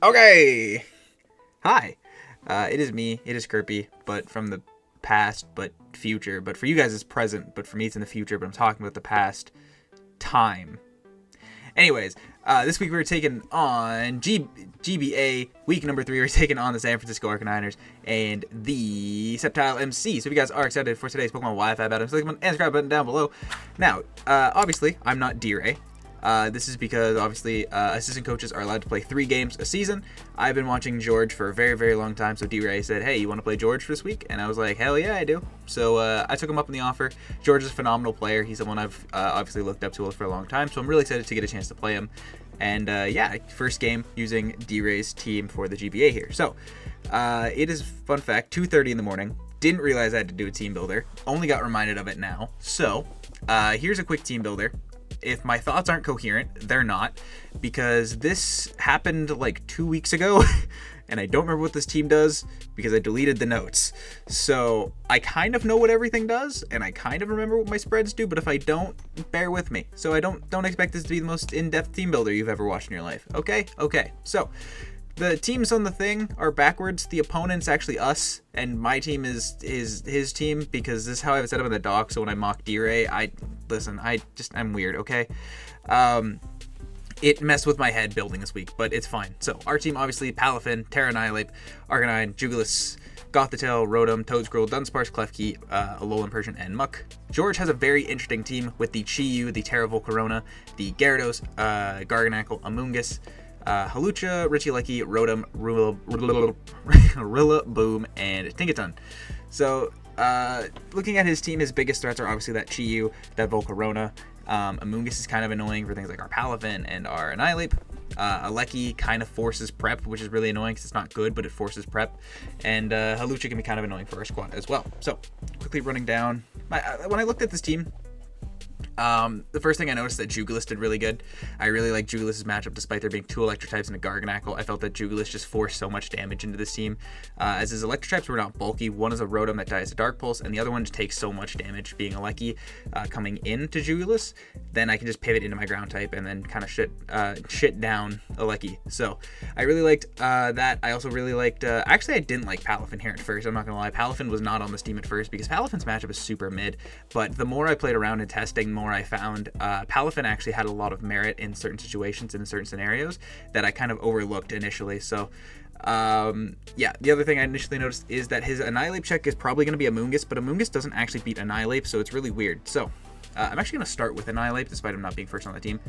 Okay. Hi. It is me. It is Kirby, but from the past, but future. But for you guys, it's present. But for me, it's in the future. But I'm talking about the past time. Anyways, this week we were taking on GBA week number 3. We're taking on the San Francisco Arcaniners and the Septile MC. So if you guys are excited for today's Pokemon Wi-Fi battle, click on the subscribe button down below. Now, obviously, I'm not D.Rey. This is because, obviously, assistant coaches are allowed to play 3 games a season. I've been watching George for a very, very long time, so D.Rey said, hey, you want to play George for this week? And I was like, hell yeah, I do. So I took him up on the offer. George is a phenomenal player. He's someone I've obviously looked up to for a long time, so I'm really excited to get a chance to play him. And yeah, first game using D.Rey's team for the GBA here. So it is, fun fact, 2:30 in the morning. Didn't realize I had to do a team builder. Only got reminded of it now. So here's a quick team builder. If my thoughts aren't coherent, they're not, because this happened like 2 weeks ago, and I don't remember what this team does because I deleted the notes. So I kind of know what everything does, and I kind of remember what my spreads do, but if I don't, bear with me. So I don't expect this to be the most in-depth team builder you've ever watched in your life. Okay? So the teams on the thing are backwards. The opponent's actually us, and my team is his team, because this is how I have it set up in the doc. So when I mock D.Rey, I'm weird, okay? It messed with my head building this week, but it's fine. So our team, obviously, Palafin, Terra Annihilate, Arcanine, Jugulis, Gothitelle, Rotom, Toadscroll, Dunsparce, Klefki, Alolan Persian, and Muck. George has a very interesting team with the Chi-Yu, the Terra Volcarona, the Gyarados, Garganacl, Amoonguss, Hawlucha, REGIELEKI, Rotom, Rillaboom, and Tinkaton. So, looking at his team, his biggest threats are obviously that Chi-Yu, that Volcarona. Amoonguss is kind of annoying for things like our Palafin and our Annihilate. Aleki kind of forces prep, which is really annoying because it's not good, but it forces prep. And Hawlucha can be kind of annoying for our squad as well. So, quickly running down. When I looked at this team, the first thing I noticed that Jugulis did really good. I really like Jugulis' matchup despite there being 2 electric types and a Garganacl. I felt that Jugulis just forced so much damage into this team. As his electric types were not bulky. One is a Rotom that dies to Dark Pulse, and the other one just takes so much damage being a Aleki coming into Jugulis. Then I can just pivot into my ground type and then kind of shit down Aleki. So I really liked that. I also really liked, actually I didn't like Palafin here at first, I'm not gonna lie. Palafin was not on this team at first because Palafin's matchup is super mid, but the more I played around and testing, more I found Palafin actually had a lot of merit in certain situations and in certain scenarios that I kind of overlooked initially. So yeah, the other thing I initially noticed is that his Annihilate check is probably going to be Amoonguss, but Amoonguss doesn't actually beat Annihilate, so it's really weird. So I'm actually going to start with Annihilate despite him not being first on the team.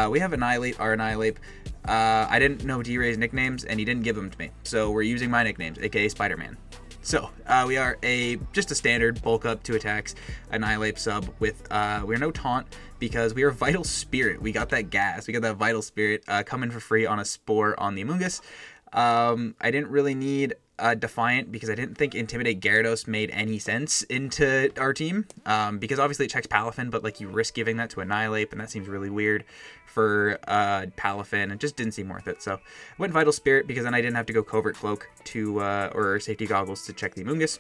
We have Annihilate, our Annihilate. I didn't know D.Rey's nicknames, and he didn't give them to me, so we're using my nicknames, aka Spider-Man. So, we are just a standard bulk up 2 attacks, Annihilate sub with, we're no taunt because we are Vital Spirit. We got that gas. We got that Vital Spirit coming for free on a Spore on the Amoonguss. I didn't really need Defiant because I didn't think Intimidate Gyarados made any sense into our team, because obviously it checks Palafin, but like you risk giving that to Annihilate, and that seems really weird for Palafin. It just didn't seem worth it. So I went Vital Spirit because then I didn't have to go Covert Cloak to or Safety Goggles to check the Amoonguss.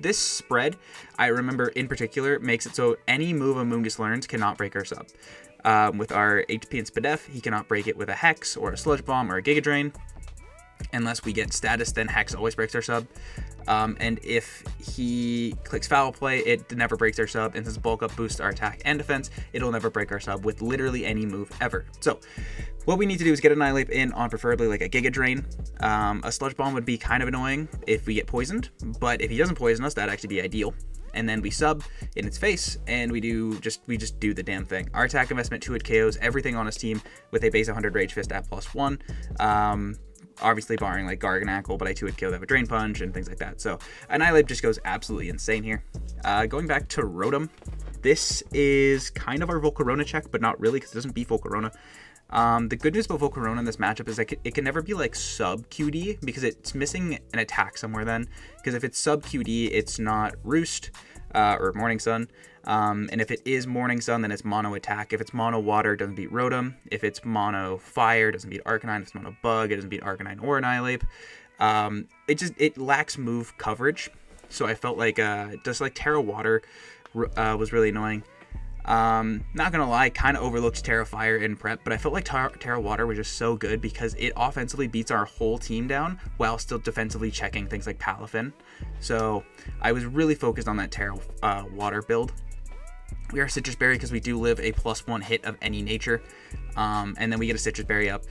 This spread, I remember in particular, makes it so any move Amoonguss learns cannot break our sub. With our HP and Spadef, he cannot break it with a Hex or a Sludge Bomb or a Giga Drain. Unless we get status, then Hex always breaks our sub. And if he clicks Foul Play, it never breaks our sub. And since Bulk Up boosts our attack and defense, it'll never break our sub with literally any move ever. So what we need to do is get Annihilate in on preferably like a Giga Drain. A Sludge Bomb would be kind of annoying if we get poisoned, but if he doesn't poison us, that'd actually be ideal. And then we sub in its face, and we just do the damn thing. Our attack investment 2-hit KOs everything on his team with a base 100 Rage Fist at +1. Obviously barring like Garganacl, but I 2-hit KO that with Drain Punch and things like that. So Annihilate just goes absolutely insane here. Going back to Rotom, this is kind of our Volcarona check, but not really because it doesn't beat Volcarona. The good news about Volcarona in this matchup is that it can never be like sub QD because it's missing an attack somewhere then. Because if it's sub QD, it's not Roost or Morning Sun. And if it is Morning Sun, then it's mono attack. If it's mono water, it doesn't beat Rotom. If it's mono fire, it doesn't beat Arcanine. If it's mono bug, it doesn't beat Arcanine or Annihilate. It lacks move coverage. So I felt like just like Terra Water was really annoying. Not gonna lie, kind of overlooked Terra Fire in prep, but I felt like Terra Water was just so good because it offensively beats our whole team down while still defensively checking things like Palafin. So I was really focused on that Terra Water build. We are Citrus Berry because we do live a +1 hit of any nature, and then we get a Citrus Berry up.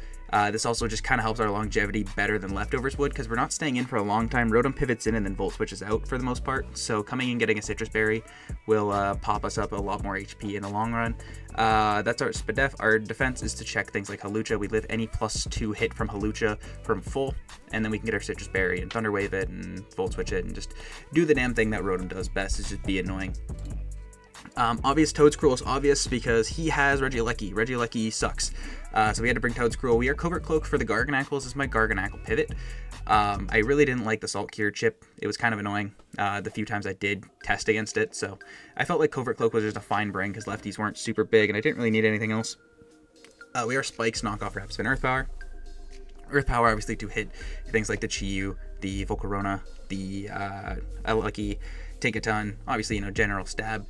This also just kind of helps our longevity better than Leftovers would because we're not staying in for a long time. Rotom pivots in and then Volt switches out for the most part. So coming and getting a Citrus Berry will pop us up a lot more HP in the long run. That's our Spadef. Our defense is to check things like Hawlucha. We live any +2 hit from Hawlucha from full, and then we can get our Citrus Berry and Thunder Wave it and Volt switch it and just do the damn thing that Rotom does best, is just be annoying. Obvious Toedscruel is obvious because he has Regieleki. Regieleki sucks. So we had to bring Toedscruel. We are Covert Cloak for the Garganacles. This is my Garganacle pivot. I really didn't like the Salt Cure chip. It was kind of annoying the few times I did test against it. So I felt like Covert Cloak was just a fine bring because lefties weren't super big and I didn't really need anything else. We are Spikes, knockoff Rapspin Earth Power. Earth Power obviously to hit things like the Chi-Yu, the Volcarona, the Lucky, Take a Ton, obviously, general stab.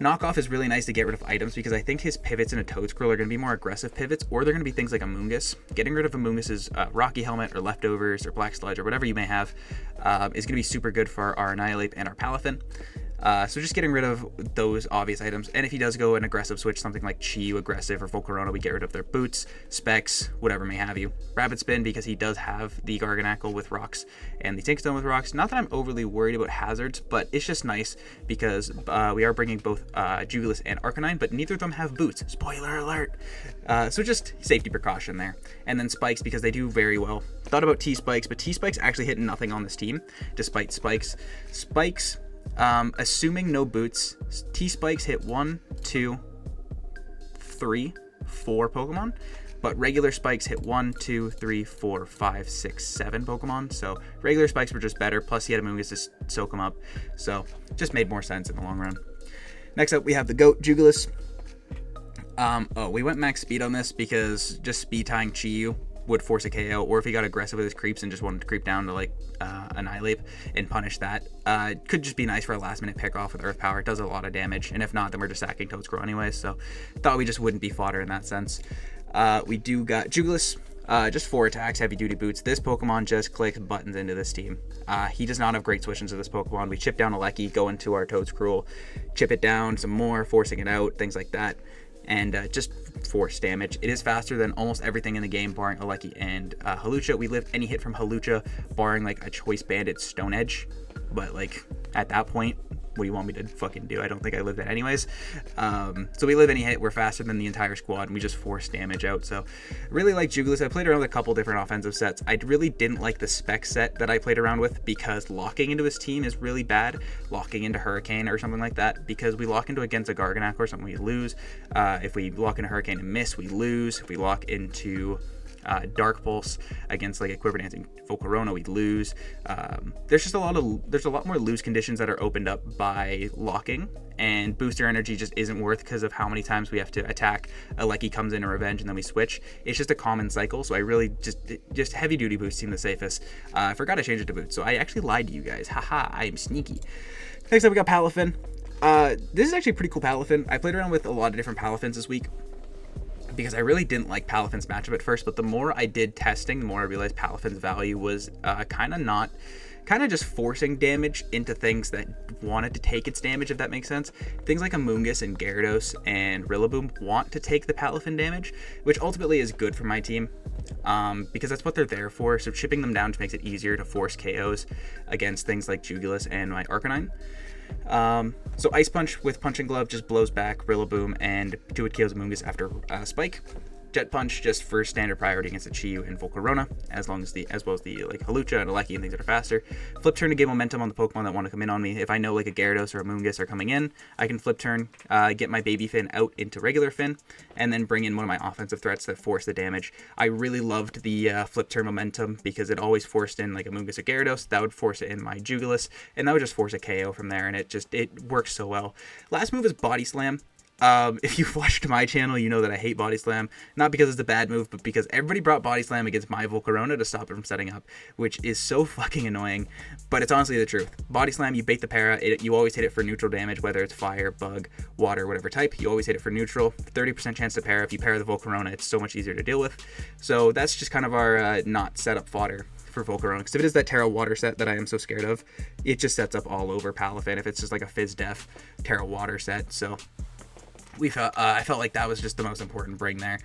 Knockoff is really nice to get rid of items because I think his pivots in a Toedscruel are going to be more aggressive pivots, or they're going to be things like Amoonguss. Getting rid of Amoongus's Rocky Helmet or Leftovers or Black Sludge or whatever you may have is going to be super good for our Annihilape and our Palafin. So just getting rid of those obvious items. And if he does go an aggressive switch, something like Chi-Yu aggressive or Volcarona, we get rid of their boots, specs, whatever may have you. Rapid Spin because he does have the Garganacle with rocks and the Tinkstone with rocks. Not that I'm overly worried about hazards, but it's just nice because we are bringing both Jubilis and Arcanine, but neither of them have boots. Spoiler alert! So just safety precaution there. And then Spikes because they do very well. Thought about T-Spikes, but T-Spikes actually hit nothing on this team, despite Spikes. Spikes... assuming no boots, T-Spikes hit 1, 2, 3, 4 Pokemon, but regular Spikes hit 1, 2, 3, 4, 5, 6, 7 Pokemon, so regular Spikes were just better, plus he had Amoonguss to soak them up, so just made more sense in the long run. Next up, we have the GOAT, Jugulis. We went max speed on this because just speed tying Chi-Yu would force a KO, or if he got aggressive with his creeps and just wanted to creep down to Annihilape and punish that, it could just be nice for a last minute pick off with Earth Power. It does a lot of damage, and if not, then we're just sacking Toedscruel anyway, so thought we just wouldn't be fodder in that sense. We do got Jugulis, just 4 attacks, heavy duty boots. This Pokemon just clicks buttons into this team. He does not have great switch into this Pokemon. We chip down a Lecky, go into our Toedscruel, chip it down some more, forcing it out, things like that. And just force damage. It is faster than almost everything in the game, barring Aleki and Hawlucha. We live any hit from Hawlucha, barring like a Choice Bandit Stone Edge. But like at that point, what do you want me to fucking do? I don't think I lived that anyways. So we live any hit. We're faster than the entire squad, and we just force damage out. So really like Jugulis. I played around with a couple different offensive sets. I really didn't like the spec set that I played around with because locking into his team is really bad. Locking into Hurricane or something like that, because we lock into against a Garganacle or something, we lose. If we lock into Hurricane and miss, we lose. If we lock into Dark Pulse against like Equivalent Dancing Volcarona, we lose. There's a lot more lose conditions that are opened up by locking, and Booster Energy just isn't worth because of how many times we have to attack. Aleki comes in a revenge and then we switch. It's just a common cycle, so I really just heavy duty boost seem the safest. I forgot to change it to boots, so I actually lied to you guys. Haha, I am sneaky. Next up we got Palafin. This is actually a pretty cool Palafin. I played around with a lot of different Palafins this week because I really didn't like Palafin's matchup at first, but the more I did testing, the more I realized Palafin's value was kind of just forcing damage into things that wanted to take its damage, if that makes sense. Things like Amoonguss and Gyarados and Rillaboom want to take the Palafin damage, which ultimately is good for my team because that's what they're there for. So chipping them down just makes it easier to force KOs against things like Jugulis and my Arcanine. So Ice Punch with Punching Glove just blows back Rillaboom and 2-hit kills Amoonguss after Spike. Jet Punch just for standard priority against the Chi-Yu and Volcarona, as well as the like Hawlucha and Aleki and things that are faster. Flip turn to gain momentum on the Pokemon that want to come in on me. If I know like a Gyarados or a Amoonguss are coming in, I can flip turn, get my baby Finn out into regular Finn, and then bring in one of my offensive threats that force the damage. I really loved the flip turn momentum because it always forced in like Amoonguss or Gyarados. That would force it in my Jugulis, and that would just force a KO from there, and it works so well. Last move is Body Slam. If you've watched my channel, you know that I hate Body Slam. Not because it's a bad move, but because everybody brought Body Slam against my Volcarona to stop it from setting up, which is so fucking annoying. But it's honestly the truth. Body Slam, you bait the para, you always hit it for neutral damage, whether it's fire, bug, water, whatever type. You always hit it for neutral. 30% chance to para. If you para the Volcarona, it's so much easier to deal with. So that's just kind of our not setup fodder for Volcarona, because if it is that Terra Water set that I am so scared of, it just sets up all over Palafin if it's just like a Fizz Def Terra Water set. So I felt like that was just the most important bring there.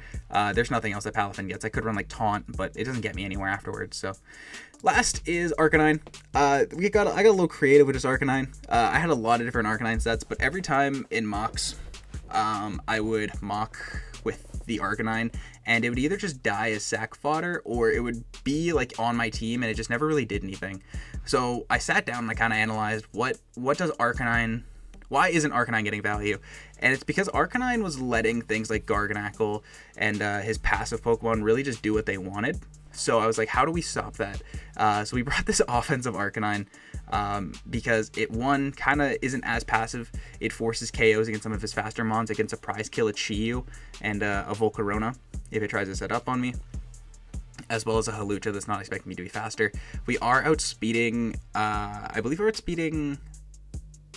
There's nothing else that Palafin gets. I could run like Taunt, but it doesn't get me anywhere afterwards. So last is Arcanine. I got a little creative with this Arcanine. I had a lot of different Arcanine sets, but every time in mocks, I would mock with the Arcanine, and it would either just die as sack fodder, or it would be like on my team, and it just never really did anything. So I sat down and I kind of analyzed what does Arcanine. Why isn't Arcanine getting value? And it's because Arcanine was letting things like Garganacl and his passive Pokemon really just do what they wanted. So I was like, how do we stop that? So we brought this offensive Arcanine because it, one, kind of isn't as passive. It forces KOs against some of his faster mons. It can surprise kill a Chi-Yu and a Volcarona if it tries to set up on me, as well as a Hawlucha that's not expecting me to be faster. We are outspeeding, I believe we're outspeeding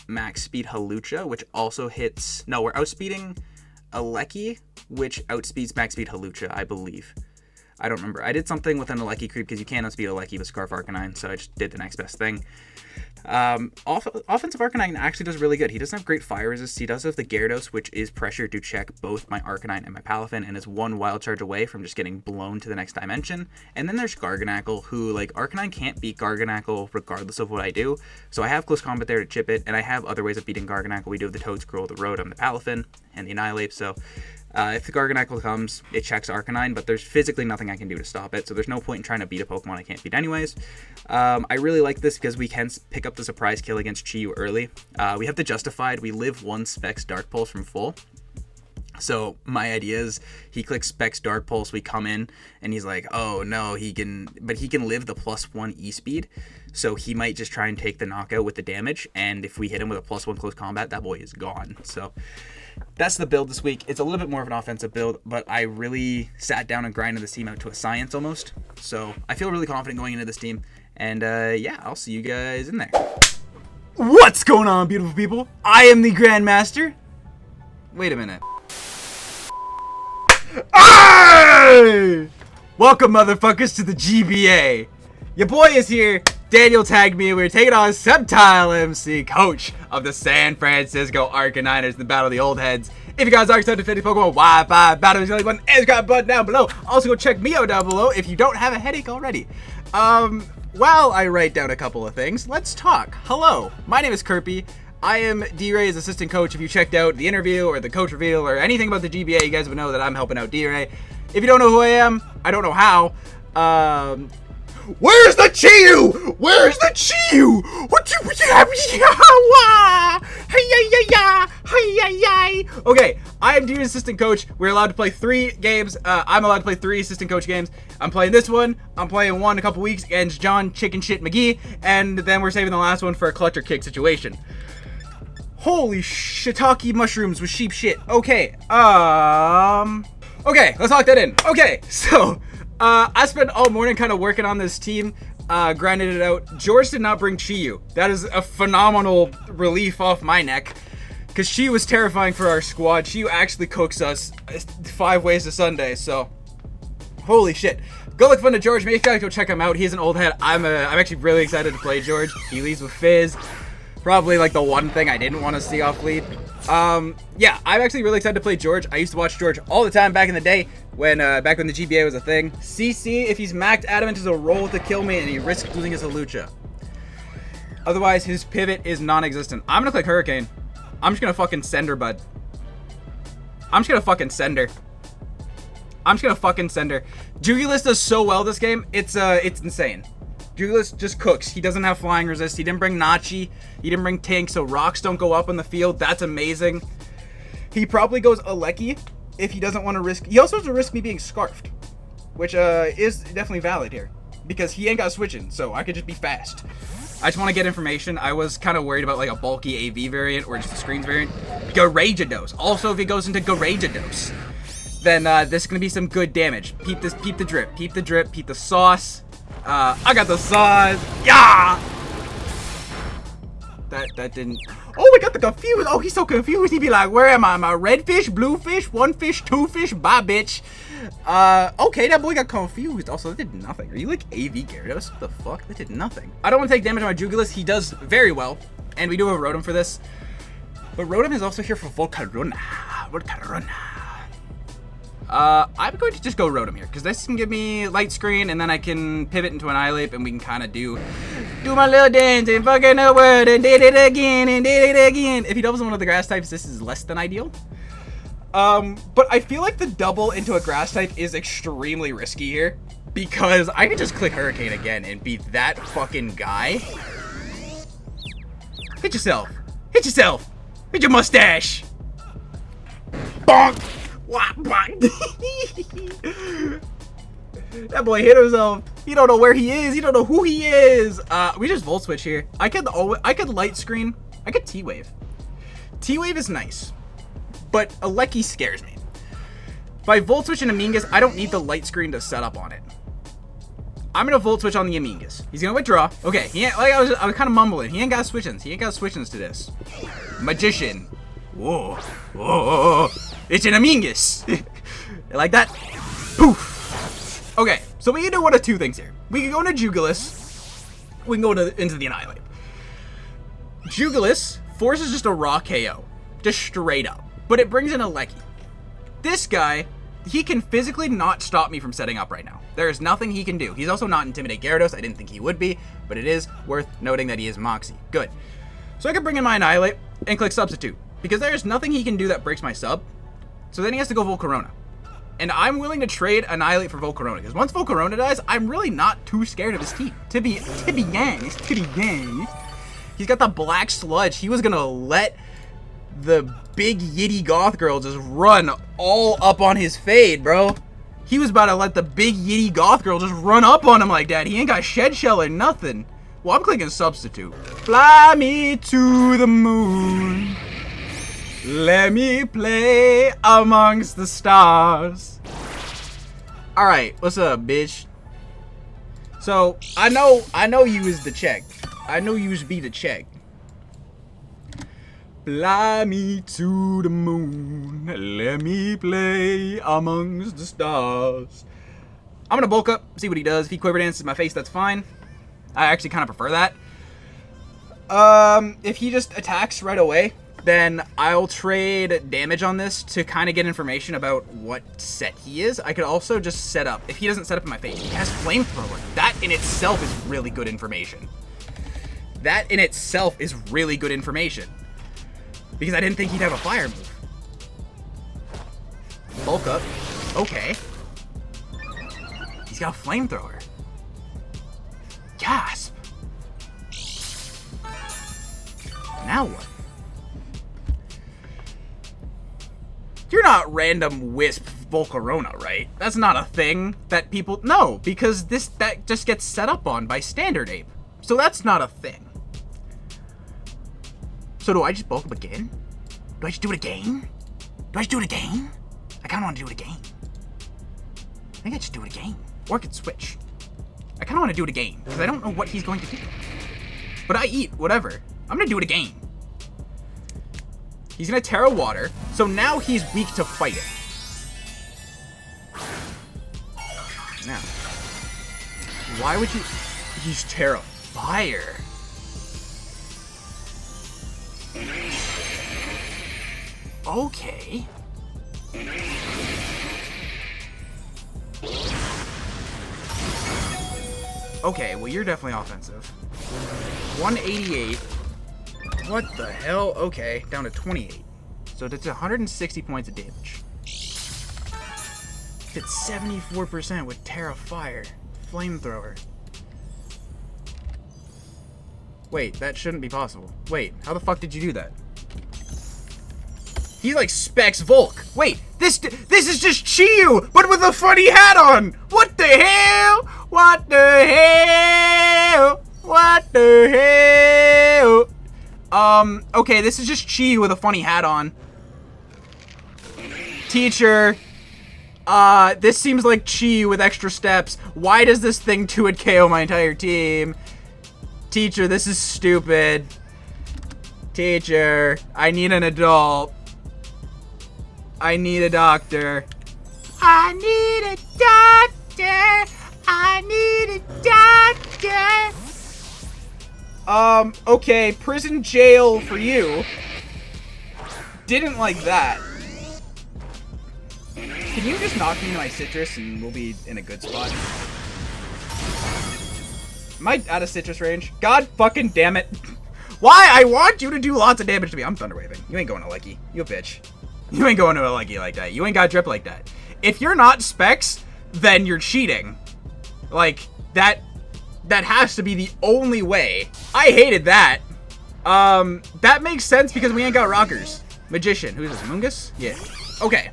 max speed Hawlucha, which also hits... No, we're outspeeding Aleki, which outspeeds max speed Hawlucha, I believe. I don't remember. I did something with an Aleki creep because you can't outspeed Aleki with Scarf Arcanine, so I just did the next best thing. Offensive Arcanine actually does really good. He doesn't have great fire resist. He does have the Gyarados, which is pressure to check both my Arcanine and my Palafin, and is one wild charge away from just getting blown to the next dimension. And then there's Garganacl, who, like, Arcanine can't beat Garganacl regardless of what I do. So I have close combat there to chip it, and I have other ways of beating Garganacl. We do have the Toedscruel, the Rotom, the Palafin, and the Annihilate, so... if the Garganacl comes, it checks Arcanine, but there's physically nothing I can do to stop it, so there's no point in trying to beat a Pokemon I can't beat anyways. I really like this because we can pick up the surprise kill against Chi-Yu early. We have the Justified. We live one Specs Dark Pulse from full. So my idea is he clicks Specs Dark Pulse, we come in, and he's like, oh no, he can live the +1 E-Speed, so he might just try and take the knockout with the damage, and if we hit him with a +1 close combat, that boy is gone. So that's the build this week. It's a little bit more of an offensive build, but I really sat down and grinded this team out to a science almost. So I feel really confident going into this team, and yeah, I'll see you guys in there. What's going on, beautiful people? I am the Grandmaster. Wait a minute. Hey! Welcome, motherfuckers, to the GBA. Your boy is here. Daniel tagged me, and we were taking on Subtile MC, coach of the San Francisco Arcaniners in the Battle of the Old Heads. If you guys are excited to finish Pokemon Wi-Fi Battle, the button and subscribe button down below. Also, go check me out down below if you don't have a headache already. While I write down a couple of things, let's talk. Hello, my name is Kirby. I am D.Rey's assistant coach. If you checked out the interview or the coach reveal or anything about the GBA, you guys would know that I'm helping out D.Rey. If you don't know who I am, I don't know how. Where's the Chi-Yu? Where's the Chi-Yu? Okay, I am D.Rey's assistant coach. We're allowed to play 3 games. I'm allowed to play 3 assistant coach games. I'm playing this one. I'm playing one in a couple weeks against John Chicken Shit McGee, and then we're saving the last one for a clutch or kick situation. Holy shiitake mushrooms with sheep shit. Okay, okay, let's lock that in. Okay, so, I spent all morning kind of working on this team, grinding it out. George did not bring Chi-Yu. That is a phenomenal relief off my neck, because Chi-Yu was terrifying for our squad. Chi-Yu actually cooks us 5 ways to Sunday, so, holy shit. Go look fun to George. Make sure to go check him out. He's an old head. I'm actually really excited to play George. He leads with Fizz. Probably like the one thing I didn't want to see off lead. Yeah, I'm actually really excited to play George. I used to watch George all the time back in the day when back when the GBA was a thing. CC, if he's maxed Adamant, is a roll to kill me and he risks losing his Hawlucha. Otherwise, his pivot is non-existent. I'm gonna click Hurricane. I'm just gonna fucking send her, bud. I'm just gonna fucking send her. I'm just gonna fucking send her. Jugulus does so well this game. It's insane. Jugulus just cooks. He doesn't have flying resist. He didn't bring Nachi. He didn't bring Tank, so rocks don't go up on the field. That's amazing. He probably goes Aleki if he doesn't want to risk. He also has to risk me being scarfed, which is definitely valid here because he ain't got switching, so I could just be fast. I just want to get information. I was kind of worried about like a bulky AV variant or just a screens variant Garageados. Also, if he goes into Garageados, then this is going to be some good damage. Peep this, peep the drip, peep the drip, peep the sauce. I got the sauce. Yeah! That didn't... Oh, we got the confused. Oh, he's so confused. He'd be like, where am I? Am I red fish, blue fish, one fish, two fish? Bye, bitch. Okay, that boy got confused. Also, that did nothing. Are you like AV Gyarados? What the fuck? That did nothing. I don't want to take damage on my Jugulis. He does very well. And we do have a Rotom for this. But Rotom is also here for Volcarona. Volcarona. I'm going to just go Rotom here, because this can give me Light Screen, and then I can pivot into an Annihilape, and we can kind of do my little dance, and fucking the word, and did it again, and did it again. If he doubles on one of the grass types, this is less than ideal. But I feel like the double into a grass type is extremely risky here, because I could just click Hurricane again and be that fucking guy. Hit yourself. Hit yourself. Hit your mustache. Bonk. That boy hit himself. He don't know where he is. He don't know who he is. We just Volt Switch here. I could Light Screen. I could T-Wave. T-Wave is nice, but Aleki scares me. If I Volt Switch an Amingus, I don't need the Light Screen to set up on it. I'm gonna Volt Switch on the Amingus. He's gonna withdraw. Okay, he ain't, like I was kind of mumbling. He ain't got switch-ins. He ain't got switch-ins to this. Magician. Whoa. Whoa. It's an Amingus. Like that. Poof. Okay, so we can do one of two things here. We can go into Jugulis. We can go into the Annihilape. Jugulis forces just a raw KO. Just straight up. But it brings in a Aleki. This guy, he can physically not stop me from setting up right now. There is nothing he can do. He's also not Intimidate Gyarados. I didn't think he would be, but it is worth noting that he is Moxie. Good. So I can bring in my Annihilape and click Substitute, because there is nothing he can do that breaks my sub. So then he has to go Volcarona. And I'm willing to trade Annihilape for Volcarona, because once Volcarona dies, I'm really not too scared of his team. To be honest. He's got the Black Sludge. He was gonna let the big Yitty Goth Girl just run all up on his fade, bro. He was about to let the big Yitty Goth Girl just run up on him like that. He ain't got Shed Shell or nothing. Well, I'm clicking Substitute. Fly me to the moon. Let me play amongst the stars. Alright, what's up, bitch? So, I know you is the check. I know you be the check. Fly me to the moon. Let me play amongst the stars. I'm gonna bulk up, see what he does. If he Quiver Dances my face, that's fine. I actually kind of prefer that. If he just attacks right away, then I'll trade damage on this to kind of get information about what set he is. I could also just set up. If he doesn't set up in my face, he has Flamethrower. That in itself is really good information. That in itself is really good information. Because I didn't think he'd have a fire move. Bulk up. Okay. He's got a Flamethrower. Gasp. Now what? You're not random Wisp Volcarona, right? That's not a thing that people... No, because that just gets set up on by Standard Ape. So that's not a thing. So do I just bulk up again? Do I just do it again? Do I just do it again? I kind of want to do it again. I think I just do it again. Or I could switch. I kind of want to do it again, because I don't know what he's going to do. But I eat, whatever. I'm going to do it again. He's going to Terra Water, so now he's weak to fight it. Now, why would you... He's Terra Fire. Okay. Okay, well, you're definitely offensive. 188. What the hell? Okay, down to 28. So that's 160 points of damage. Did 74% with Terra Fire. Flamethrower. Wait, that shouldn't be possible. Wait, how the fuck did you do that? He like specs Volk. Wait, this is just Chi-Yu, but with a funny hat on. What the hell? What the hell? What the hell? Okay, this is just Chi-Yu with a funny hat on. Teacher, this seems like Chi with extra steps. Why does this thing 2-hit KO my entire team? Teacher, this is stupid. Teacher, I need an adult. I need a doctor. I need a doctor. I need a doctor. Okay, prison jail for you. Didn't like that. Can you just knock me into my citrus and we'll be in a good spot? Am I out of citrus range? God fucking damn it. Why? I want you to do lots of damage to me. I'm thunder waving. You ain't going to Lecky. You a bitch. You ain't going to a Lecky like that. You ain't got drip like that. If you're not specs, then you're cheating. Like, that has to be the only way. I hated that. That makes sense because we ain't got rockers. Magician. Who is this? Mungus? Yeah. Okay.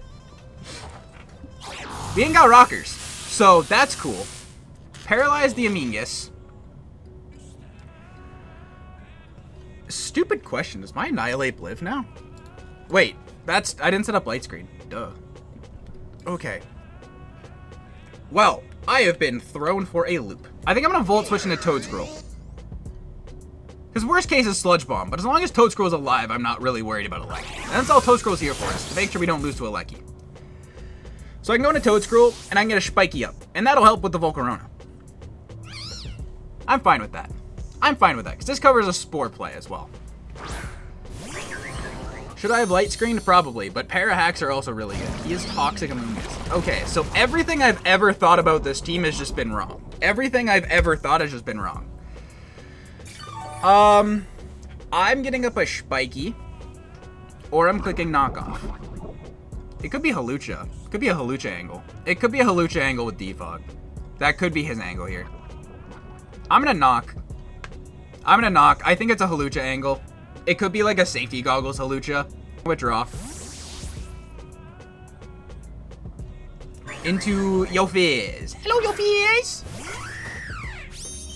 We ain't got rockers. So, that's cool. Paralyze the Amingus. Stupid question. Does my Annihilate live now? Wait. I didn't set up light screen. Duh. Okay. Well, I have been thrown for a loop. I think I'm gonna Volt Switch into Toad Scroll. His worst case is Sludge Bomb, but as long as Toad Scroll's alive, I'm not really worried about a Lecky. And that's all Toad Scroll's here for us, to make sure we don't lose to a Lecky. So I can go into Toad Scroll, and I can get a Spiky up, and that'll help with the Volcarona. I'm fine with that. I'm fine with that, because this covers a Spore play as well. Should I have light screened? Probably, but Parahacks are also really good. He is Toxic Amoongus. Okay, so everything I've ever thought about this team has just been wrong. Everything I've ever thought has just been wrong. I'm getting up a Spiky, or I'm clicking Knockoff. It could be Halucha. It could be a Halucha angle. It could be a Halucha angle with Defog. That could be his angle here. I'm gonna knock. I think it's a Halucha angle. It could be like a Safety Goggles Halucha. Withdraw. Into Yofizz. Hello, Yofizz!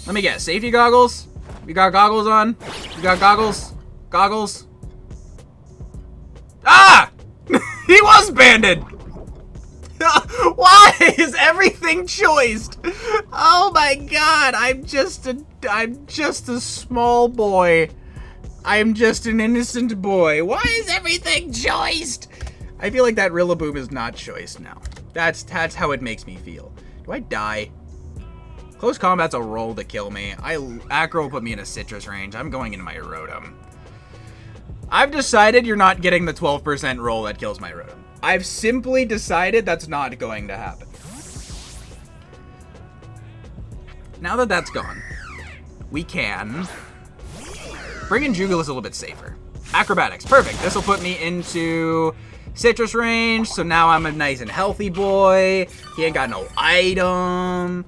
Let me guess. Safety Goggles? We got goggles on? We got goggles? Goggles? Ah! He was banded! Why is everything choiced? Oh my god, I'm just a small boy. I'm just an innocent boy. Why is everything choiced? I feel like that Rillaboom is not choiced now. That's how it makes me feel. Do I die? Close combat's a roll to kill me. Acro will put me in a citrus range. I'm going into my Rotom. I've decided you're not getting the 12% roll that kills my Rotom. I've simply decided that's not going to happen. Now that that's gone, we can bring in Jugulis a little bit safer. Acrobatics, perfect. This will put me into citrus range, so now I'm a nice and healthy boy. He ain't got no item.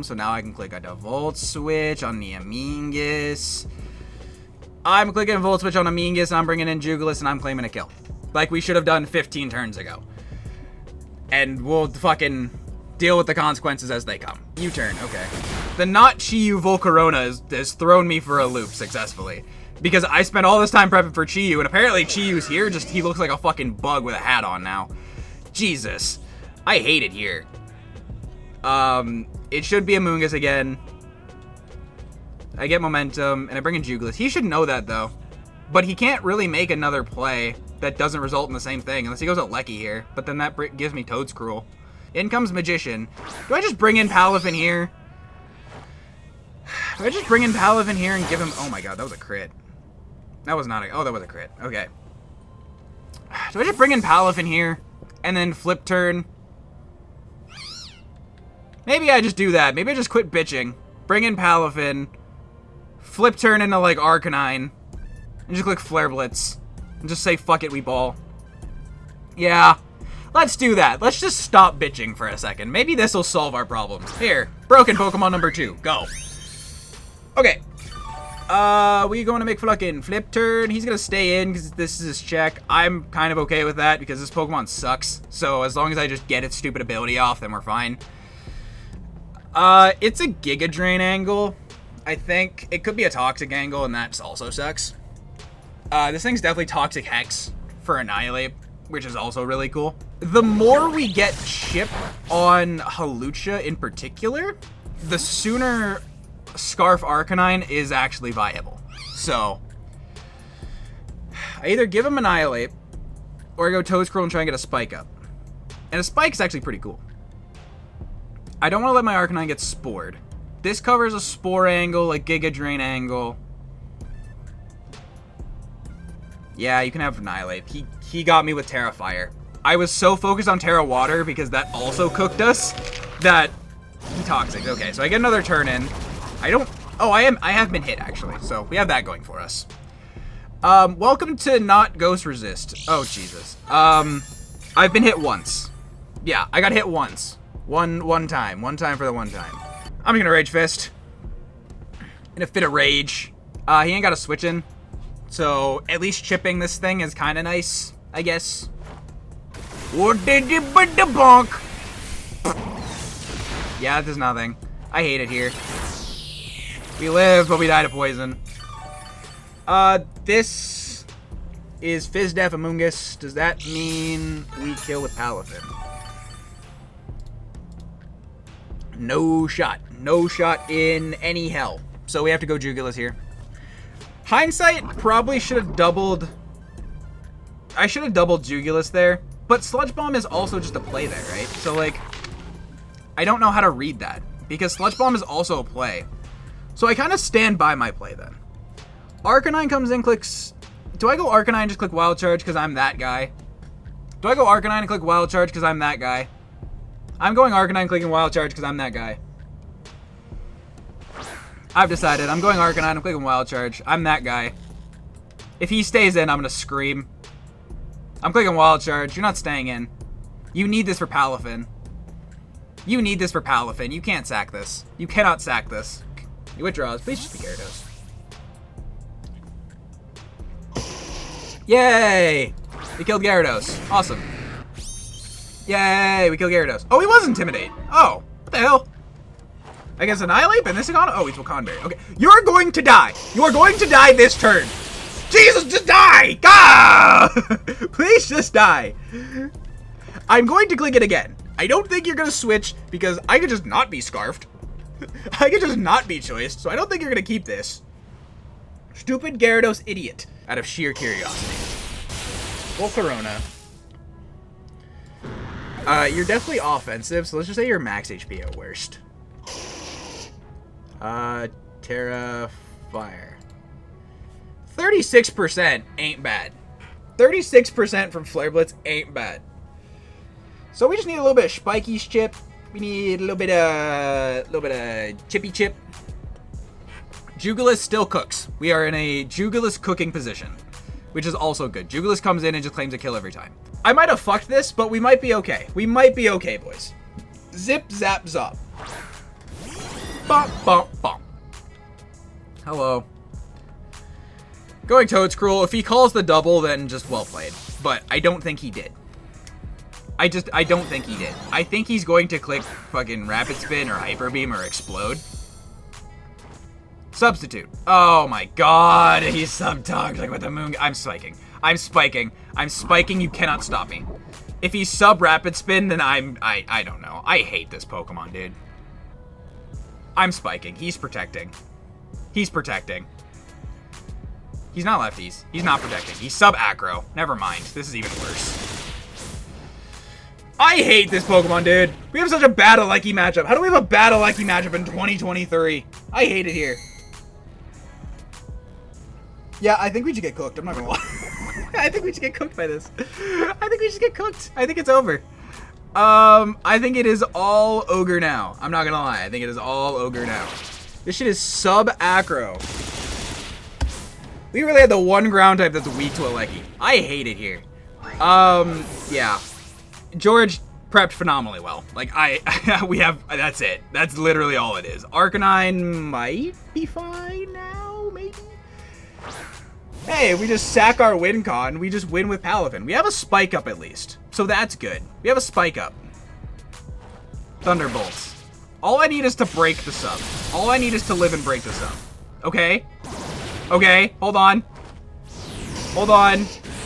So now I can click a Volt Switch on the Amingus. I'm clicking Volt Switch on Amingus, and I'm bringing in Jugulis, and I'm claiming a kill. Like we should have done 15 turns ago. And we'll fucking deal with the consequences as they come. U-turn, okay. The not Chi-Yu Volcarona has thrown me for a loop successfully. Because I spent all this time prepping for Chi-Yu, and apparently Chi-Yu's here, just he looks like a fucking bug with a hat on now. Jesus. I hate it here. It should be Amoongus again. I get momentum, and I bring in Jugulis. He should know that, though. But he can't really make another play that doesn't result in the same thing, unless he goes at Lecky here. But then that gives me Toad Scroll. In comes Magician. Do I just bring in Palafin here? Do I just bring in Palafin here and give him... Oh my god, that was a crit. That was not a... Oh, that was a crit. Okay. Do I just bring in Palafin here and then flip turn? Maybe I just do that. Maybe I just quit bitching. Bring in Palafin. Flip turn into, like, Arcanine. And just click Flare Blitz. And just say, fuck it, we ball. Yeah. Let's do that. Let's just stop bitching for a second. Maybe this will solve our problems. Here. Broken Pokemon number 2. Go. Okay. We going to make fucking flip turn. He's going to stay in because this is his check. I'm kind of okay with that because this Pokemon sucks. So as long as I just get its stupid ability off, then we're fine. It's a Giga Drain angle. I think it could be a Toxic angle, and that also sucks. This thing's definitely Toxic Hex for Annihilate. which is also really cool. The more we get chip on Hawlucha in particular, the sooner Scarf Arcanine is actually viable. So, I either give him Annihilate, or I go Toedscroll and try and get a Spike up. And a Spike is actually pretty cool. I don't want to let my Arcanine get spored. This covers a Spore angle, like Giga Drain angle. Yeah, you can have Annihilate. He got me with Terra Fire. I was so focused on Terra Water because that also cooked us that he Toxic. Okay, so I get another turn in. I don't... Oh, I have been hit, actually. So we have that going for us. Welcome to not Ghost Resist. Oh, Jesus. I've been hit once. Yeah, I got hit once. One time. One time for the one time. I'm gonna Rage Fist. In a fit of rage. He ain't got a switch in. So, at least chipping this thing is kind of nice, I guess. What did you put the bonk? Yeah, that does nothing. I hate it here. We live, but we die to poison. This is Fizdef Amoongus. Does that mean we kill with Palafin? No shot. No shot in any hell. So we have to go Jugulis here. Hindsight, probably should have doubled... I should have doubled Jugulis there. But Sludge Bomb is also just a play there, right? So, like, I don't know how to read that. Because Sludge Bomb is also a play. So I kind of stand by my play then. Arcanine comes in, clicks... Do I go Arcanine and just click Wild Charge because I'm that guy? Do I go Arcanine and click Wild Charge because I'm that guy? I'm going Arcanine clicking Wild Charge because I'm that guy. I've decided. I'm going Arcanine. I'm clicking Wild Charge. I'm that guy. If he stays in, I'm going to scream. I'm clicking Wild Charge. You're not staying in. You need this for Palafin. You need this for Palafin. You can't sack this. You cannot sack this. He withdraws. Please just be Gyarados. Yay! We killed Gyarados. Awesome. Yay! We killed Gyarados. Oh, he was Intimidate. Oh, what the hell? Against Annihilate? And this Iguana? Oh, he's Wakanberry. Okay. You're going to die. You are going to die this turn. Jesus, just die! Ah! Please just die. I'm going to click it again. I don't think you're going to switch because I could just not be Scarfed. I could just not be choiced, so I don't think you're going to keep this. Stupid Gyarados idiot. Out of sheer curiosity. Volcarona. You're definitely offensive, so let's just say you're max HP at worst. Terra Fire. 36% ain't bad. 36% from Flare Blitz ain't bad. So we just need a little bit of Spikey's chip. We need a little bit of Chippy Chip. Jugulis still cooks. We are in a Jugulis cooking position, which is also good. Jugulis comes in and just claims a kill every time. I might have fucked this, but we might be okay. We might be okay, boys. Zip, zap, zop. Bump, bump, bump. Hello. Going Toedscruel. If he calls the double, then just well played. But I don't think he did. I don't think he did. I think he's going to click fucking Rapid Spin or Hyper Beam or Explode. Substitute. Oh my god, he's sub-toxic with the moon. I'm spiking. I'm spiking. I'm spiking. You cannot stop me. If he's sub-Rapid Spin, then I don't know. I hate this Pokemon, dude. I'm spiking. He's protecting. He's protecting. He's not lefties. He's not protecting. He's sub-aggro. Never mind. This is even worse. I hate this Pokemon, dude. We have such a Battle-Lecky matchup. How do we have a Battle-Lecky matchup in 2023? I hate it here. Yeah, I think we should get cooked. I'm not gonna lie. I think we should get cooked by this. I think we should get cooked. I think it's over. I think it is all Ogre now. I'm not gonna lie. I think it is all Ogre now. This shit is sub-aggro. We really had the one ground type that's weak to a Lecky. I hate it here. Yeah. George prepped phenomenally well. Like, we have, that's it. That's literally all it is. Arcanine might be fine now, maybe? Hey, we just sack our win con. We just win with Palafin. We have a spike up at least. So that's good. We have a spike up. Thunderbolts. All I need is to break the sub. All I need is to live and break the sub. Okay? Okay, hold on. Hold on.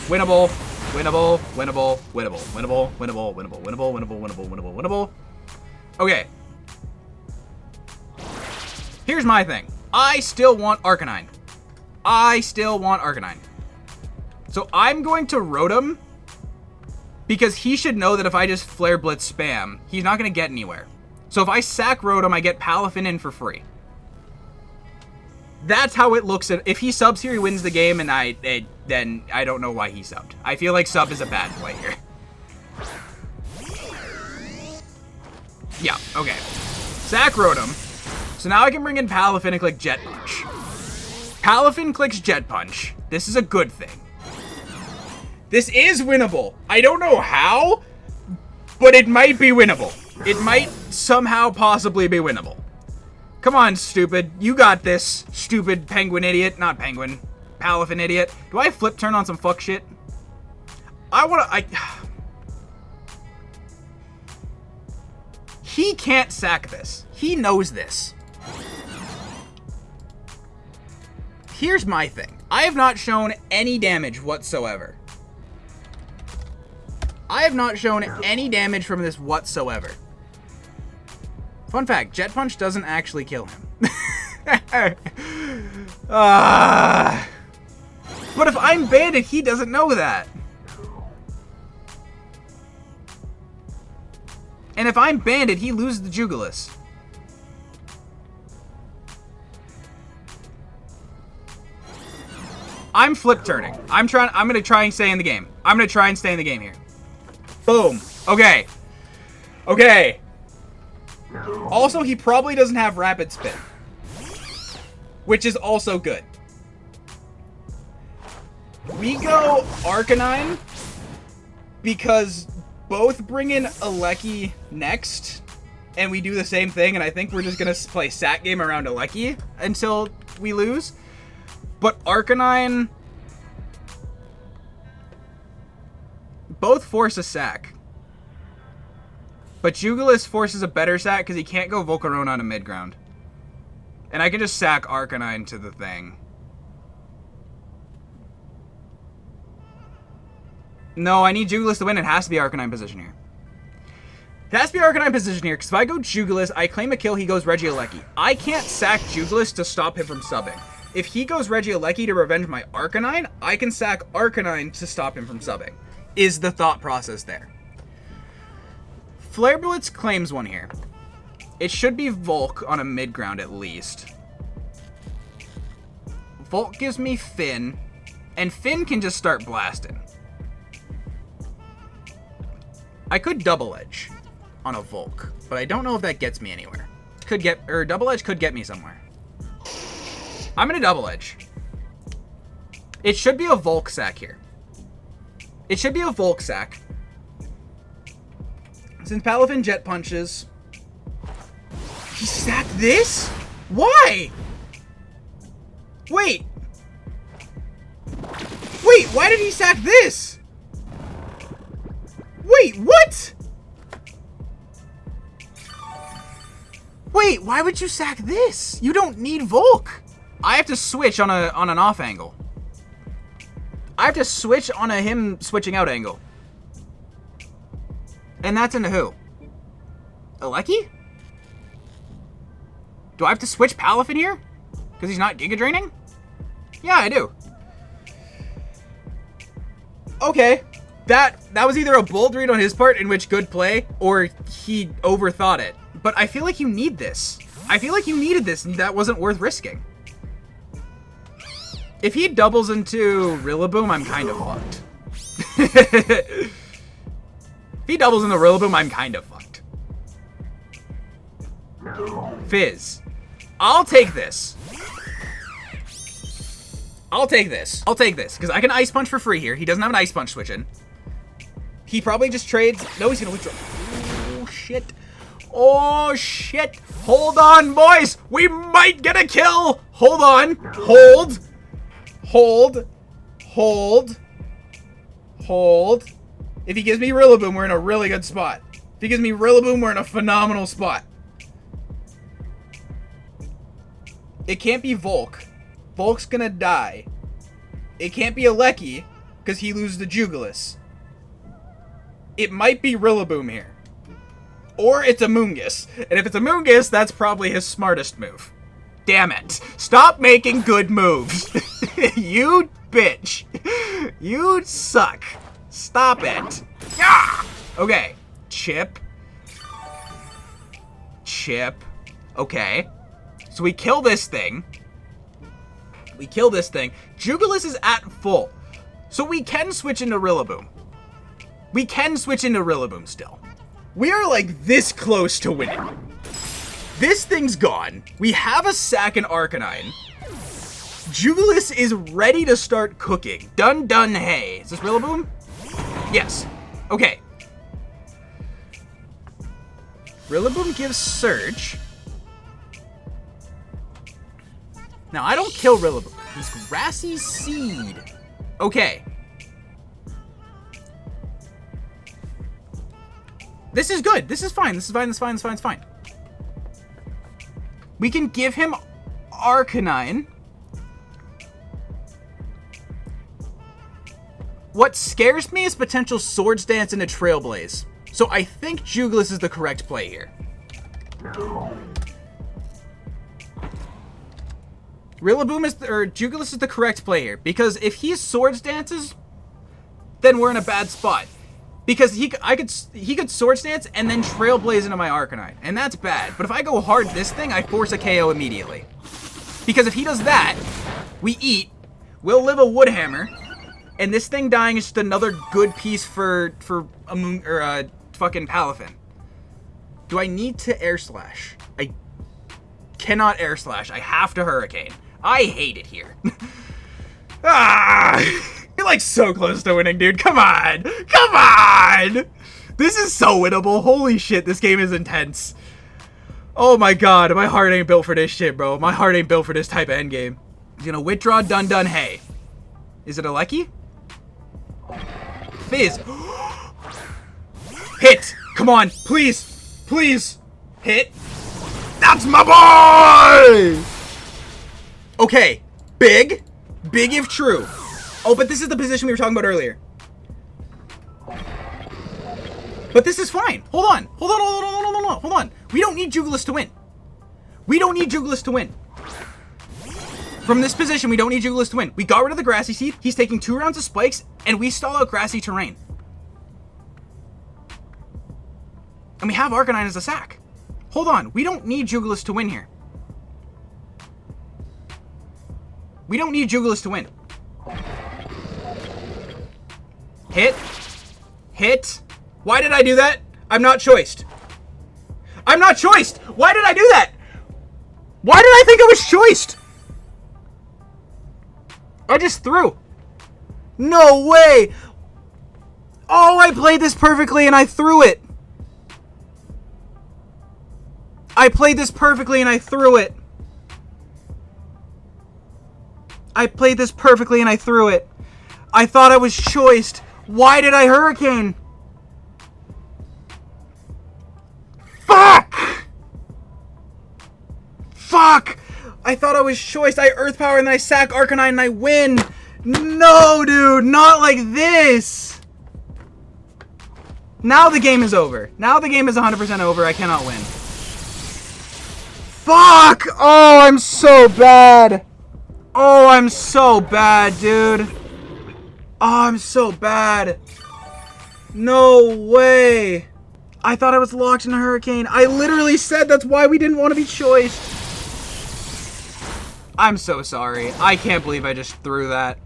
Winnable. Winnable, winnable, winnable, winnable, winnable, winnable, winnable, winnable, winnable, winnable, winnable. Okay. Here's my thing. I still want Arcanine. I still want Arcanine. So I'm going to Rotom because he should know that if I just Flare Blitz spam, he's not going to get anywhere. So if I sack Rotom, I get Palafin in for free. That's how it looks. If he subs here, he wins the game, and then I don't know why he subbed. I feel like sub is a bad play here. Yeah, okay. Sack Rotom. So now I can bring in Palafin and click Jet Punch. Palafin clicks Jet Punch. This is a good thing. This is winnable. I don't know how, but it might be winnable. It might somehow possibly be winnable. Come on, stupid. You got this, stupid penguin idiot. Not penguin. Palafin idiot. Do I flip turn on some fuck shit? He can't sack this. He knows this. Here's my thing. I have not shown any damage whatsoever. I have not shown any damage from this whatsoever. Fun fact, Jet Punch doesn't actually kill him. But if I'm Bandit, he doesn't know that. And if I'm Bandit, he loses the Jugulis. I'm flip turning. I'm gonna try and stay in the game. I'm gonna try and stay in the game here. Boom. Okay. Okay. Also, he probably doesn't have Rapid Spin, which is also good. We go Arcanine because both bring in Aleki next, and we do the same thing, and I think we're just going to play sack game around Aleki until we lose. But Arcanine both force a sack. But Jugulis forces a better sack because he can't go Volcarona on a mid-ground. And I can just sack Arcanine to the thing. No, I need Jugulis to win. It has to be Arcanine position here. It has to be Arcanine position here, because if I go Jugulis, I claim a kill, he goes Regieleki. I can't sack Jugulis to stop him from subbing. If he goes Regieleki to revenge my Arcanine, I can sack Arcanine to stop him from subbing. Is the thought process there. Flare Blitz claims one here. It should be Volk on a mid-ground at least. Volk gives me Finn, and Finn can just start blasting. I could Double Edge on a Volk, but I don't know if that gets me anywhere. Double Edge could get me somewhere. I'm gonna Double Edge. It should be a Volk sack here. It should be a Volk sack. Since Palafin Jet Punches, he sacked this? Why? Wait, why did he sack this? Wait, what? Wait, why would you sack this? You don't need Volk. I have to switch on an off angle. I have to switch on a him switching out angle. And that's into who? Aleki? Do I have to switch Palafin here? Because he's not Giga Draining? Yeah, I do. Okay. That was either a bold read on his part, in which good play, or he overthought it. But I feel like you need this. I feel like you needed this, and that wasn't worth risking. If he doubles into Rillaboom, I'm kind of fucked. If he doubles into Rillaboom, I'm kind of fucked. Fizz. I'll take this. I'll take this. I'll take this, because I can Ice Punch for free here. He doesn't have an Ice Punch switch in. He probably just trades. No, he's going to withdraw. Oh, shit. Oh, shit. Hold on, boys. We might get a kill. Hold on. Hold. Hold. Hold. Hold. If he gives me Rillaboom, we're in a really good spot. If he gives me Rillaboom, we're in a phenomenal spot. It can't be Volk. Volk's gonna die. It can't be Aleki, because he loses the Jugulis. it might be Rillaboom here. Or it's Amoonguss. And if it's Amoonguss, that's probably his smartest move. Damn it. Stop making good moves. You bitch. You suck. Stop it. Ah! Okay. Chip. Chip. Okay. So we kill this thing. Jugulis is at full. So we can switch into Rillaboom. Still. We are like this close to winning. This thing's gone. We have a sack and Arcanine. Jugulis is ready to start cooking. Dun dun hey. Is this Rillaboom? Yes. Okay. Rillaboom gives Surge. Now, I don't kill Rillaboom. He's Grassy Seed. Okay. This is good. This is fine. This is fine. We can give him Arcanine. What scares me is potential Swords Dance into Trailblaze. So I think Jugulis is the correct play here. Jugulis is the correct play here. Because if he Swords Dances, then we're in a bad spot. Because he could Swords Dance and then Trailblaze into my Arcanine. And that's bad. But if I go hard this thing, I force a KO immediately. Because if he does that, we eat, we'll live a Woodhammer, and this thing dying is just another good piece for fucking Palafin. Do I need to Air Slash? I cannot Air Slash. I have to Hurricane. I hate it here. You're like so close to winning, dude. Come on. This is so winnable. Holy shit, this game is intense. Oh my god, my heart ain't built for this shit, bro. My heart ain't built for this type of endgame. He's gonna withdraw dun dun hey. Is it a Lecky? Fizz. Hit. Come on, please. Hit. That's my boy! Okay, big if true. Oh, but this is the position we were talking about earlier. But this is fine. Hold on. We don't need Jugulis to win. From this position, we don't need Jugulis to win. We got rid of the Grassy Seed. He's taking 2 rounds of Spikes, and we stall out Grassy Terrain. And we have Arcanine as a sack. Hold on. We don't need Jugulis to win here. Hit. Why did I do that? I'm not choiced. Why did I do that? Why did I think I was choiced? I just threw. No way. Oh, I played this perfectly and I threw it. I played this perfectly and I threw it. I thought I was choiced. Why did I Hurricane? Fuck! I thought I was choiced. I Earth Power and then I sack Arcanine and I win. No, dude. Not like this. Now the game is over. Now the game is 100% over. I cannot win. Fuck! Oh, I'm so bad. Oh, I'm so bad, dude. Oh, I'm so bad. No way. I thought I was locked in a Hurricane. I literally said that's why we didn't want to be choiced. I'm so sorry. I can't believe I just threw that.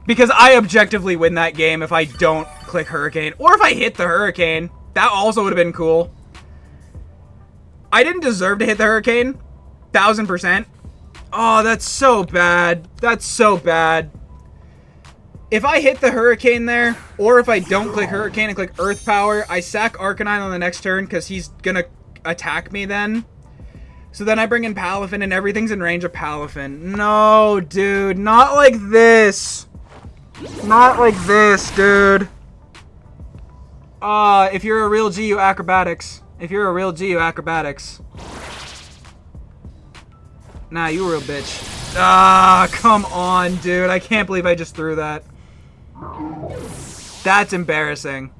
Because I objectively win that game if I don't click Hurricane. Or if I hit the Hurricane. That also would have been cool. I didn't deserve to hit the Hurricane. 1000%. Oh, that's so bad. That's so bad. If I hit the Hurricane there, or if I don't click Hurricane and click Earth Power, I sack Arcanine on the next turn because he's gonna attack me then. So then I bring in Palafin and everything's in range of Palafin. No, dude. Not like this. Not like this, dude. If you're a real G, you acrobatics. Nah, you a real bitch. Come on, dude. I can't believe I just threw that. That's embarrassing.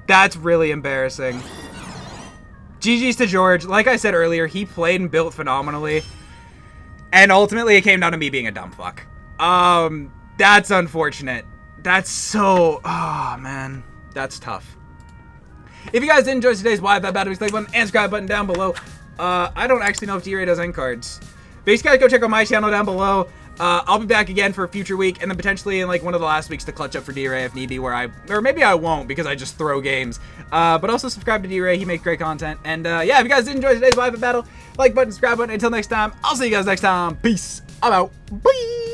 That's really embarrassing. GG's to George. Like I said earlier, he played and built phenomenally. And ultimately, it came down to me being a dumb fuck. That's unfortunate. That's so... Oh, man. That's tough. If you guys did enjoy today's Why That Battle, click button and subscribe button down below. I don't actually know if D.Rey does end cards. But you guys go check out my channel down below. I'll be back again for a future week, and then potentially in like one of the last weeks to clutch up for D.Rey if need be, or maybe I won't because I just throw games. But also subscribe to D.Rey, he makes great content. And yeah, if you guys did enjoy today's Live Battle, like button, subscribe button. Until next time, I'll see you guys next time. Peace. I'm out. Bye.